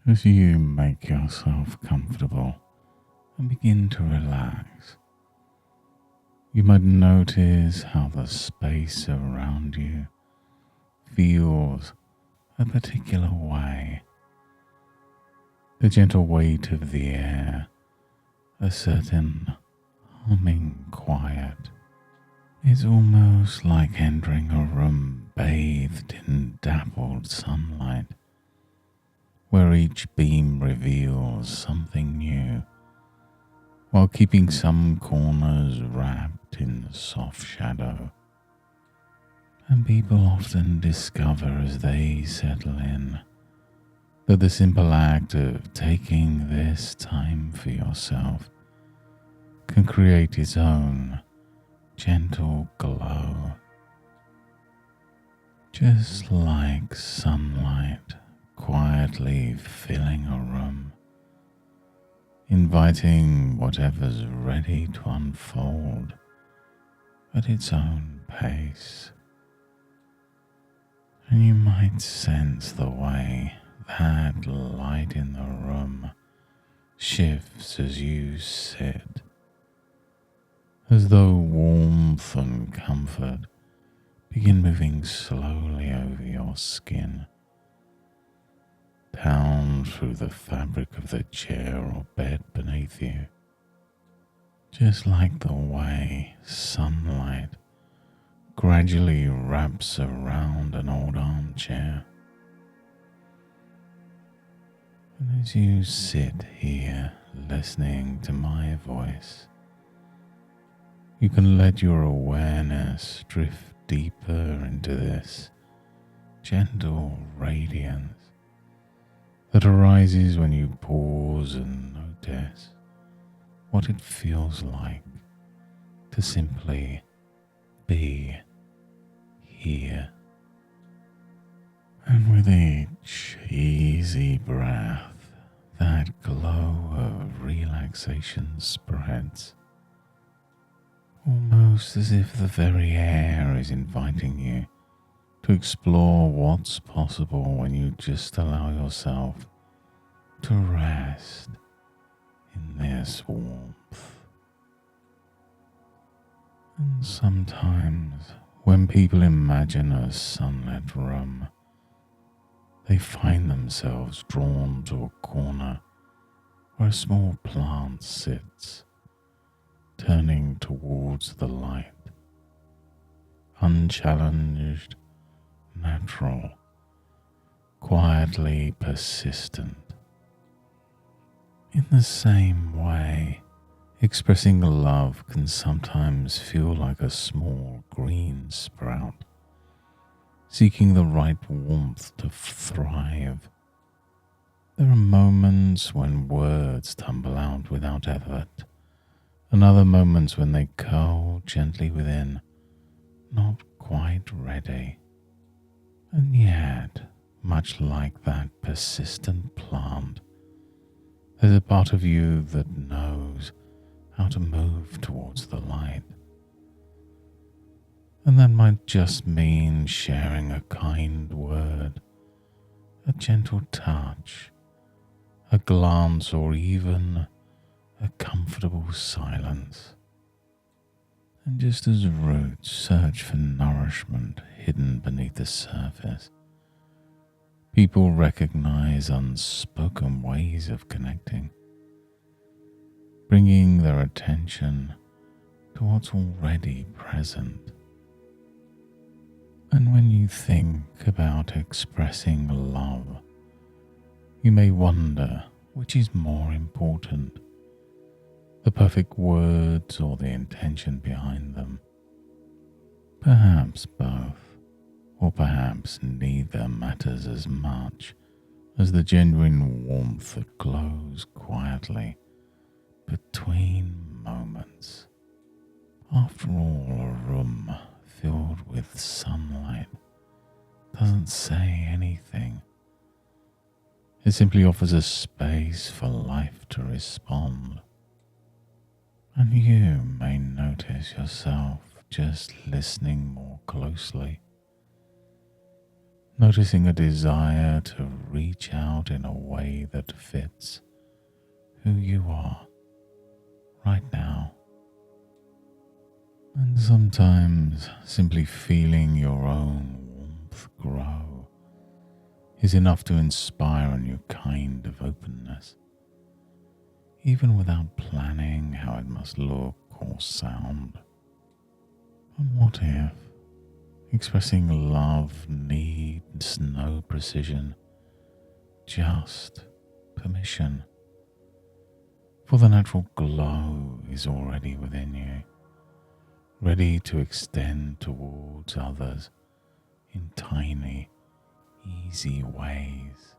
As you make yourself comfortable and begin to relax, you might notice how the space around you feels a particular way. The gentle weight of the air, a certain humming quiet. It's almost like entering a room bathed in dappled sunlight, where each beam reveals something new, while keeping some corners wrapped in soft shadow. And people often discover as they settle in that the simple act of taking this time for yourself can create its own gentle glow. Just like sunlight quietly filling a room, inviting whatever's ready to unfold at its own pace. And you might sense the way that light in the room shifts as you sit, as though warmth and comfort begin moving slowly over your skin, down through the fabric of the chair or bed beneath you, just like the way sunlight gradually wraps around an old armchair. And as you sit here listening to my voice, you can let your awareness drift deeper into this gentle radiance that arises when you pause and notice what it feels like to simply be here. And with each easy breath, that glow of relaxation spreads, almost as if the very air is inviting you to explore what's possible when you just allow yourself to rest in this warmth. And sometimes when people imagine a sunlit room, they find themselves drawn to a corner where a small plant sits, turning towards the light, unchallenged, natural, quietly persistent. In the same way, expressing love can sometimes feel like a small green sprout, seeking the right warmth to thrive. There are moments when words tumble out without effort, and other moments when they curl gently within, not quite ready. And yet, much like that persistent plant, there's a part of you that knows how to move towards the light. And that might just mean sharing a kind word, a gentle touch, a glance, or even a comfortable silence. And just as roots search for nourishment hidden beneath the surface, people recognize unspoken ways of connecting, bringing their attention to what's already present. And when you think about expressing love, you may wonder which is more important, the perfect words or the intention behind them. Perhaps both, or perhaps neither matters as much as the genuine warmth that glows quietly between moments. After all, a room filled with sunlight doesn't say anything. It simply offers a space for life to respond. And you may notice yourself just listening more closely, noticing a desire to reach out in a way that fits who you are right now. And sometimes simply feeling your own warmth grow is enough to inspire a new kind of openness, even without planning how it must look or sound. And what if expressing love needs no precision, just permission? For the natural glow is already within you, ready to extend towards others in tiny, easy ways.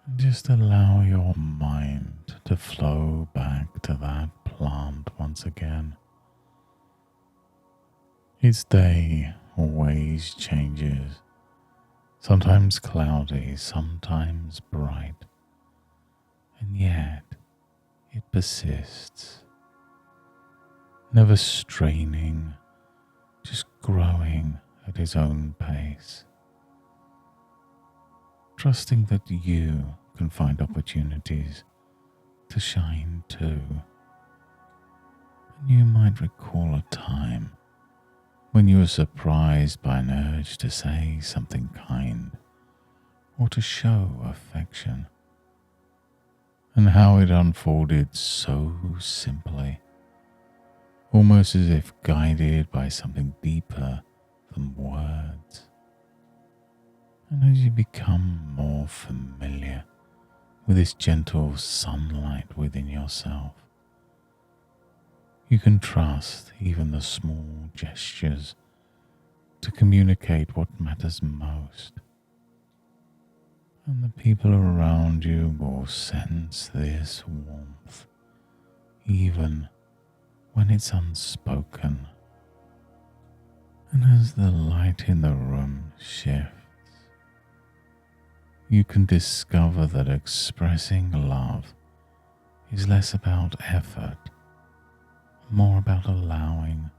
And just allow your mind to flow back to that plant once again. Its day always changes, sometimes cloudy, sometimes bright, and yet it persists, never straining, just growing at its own pace, trusting that you can find opportunities to shine too. And you might recall a time when you were surprised by an urge to say something kind or to show affection, and how it unfolded so simply, almost as if guided by something deeper than words. And as you become more familiar with this gentle sunlight within yourself, you can trust even the small gestures to communicate what matters most. And the people around you will sense this warmth, even when it's unspoken. And as the light in the room shifts, you can discover that expressing love is less about effort, more about allowing,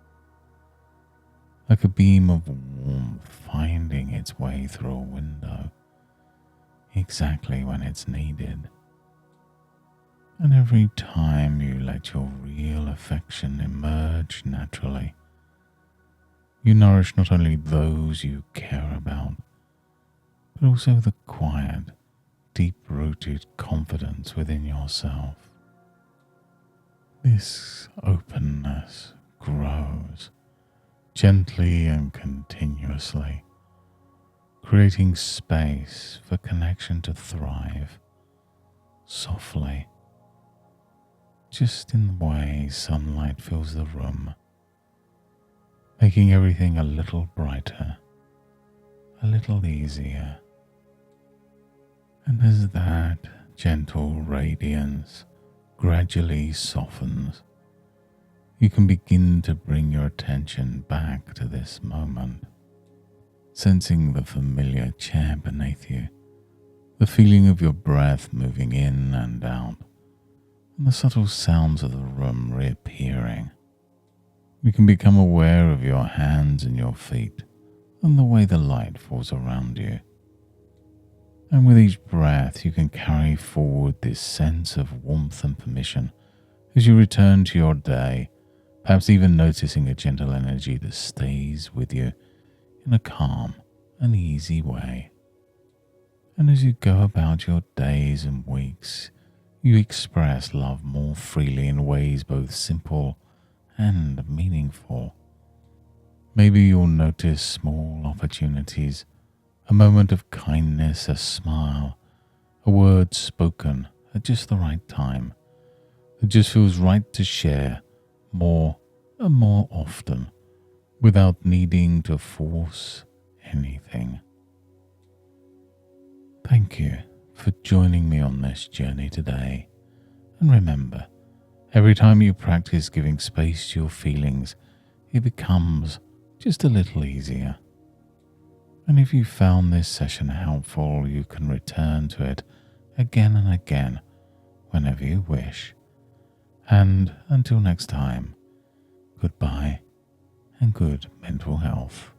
like a beam of warmth finding its way through a window, exactly when it's needed. And every time you let your real affection emerge naturally, you nourish not only those you care about, but also the quiet, deep-rooted confidence within yourself. This openness grows gently and continuously, creating space for connection to thrive softly, just in the way sunlight fills the room, making everything a little brighter, a little easier. And as that gentle radiance gradually softens, you can begin to bring your attention back to this moment, sensing the familiar chair beneath you, the feeling of your breath moving in and out, and the subtle sounds of the room reappearing. You can become aware of your hands and your feet and the way the light falls around you. And with each breath, you can carry forward this sense of warmth and permission as you return to your day, perhaps even noticing a gentle energy that stays with you in a calm and easy way. And as you go about your days and weeks, you express love more freely in ways both simple and meaningful. Maybe you'll notice small opportunities, a moment of kindness, a smile, a word spoken at just the right time. It just feels right to share more and more often without needing to force anything. Thank you for joining me on this journey today. And remember, every time you practice giving space to your feelings, it becomes just a little easier. And if you found this session helpful, you can return to it again and again whenever you wish. And until next time, goodbye and good mental health.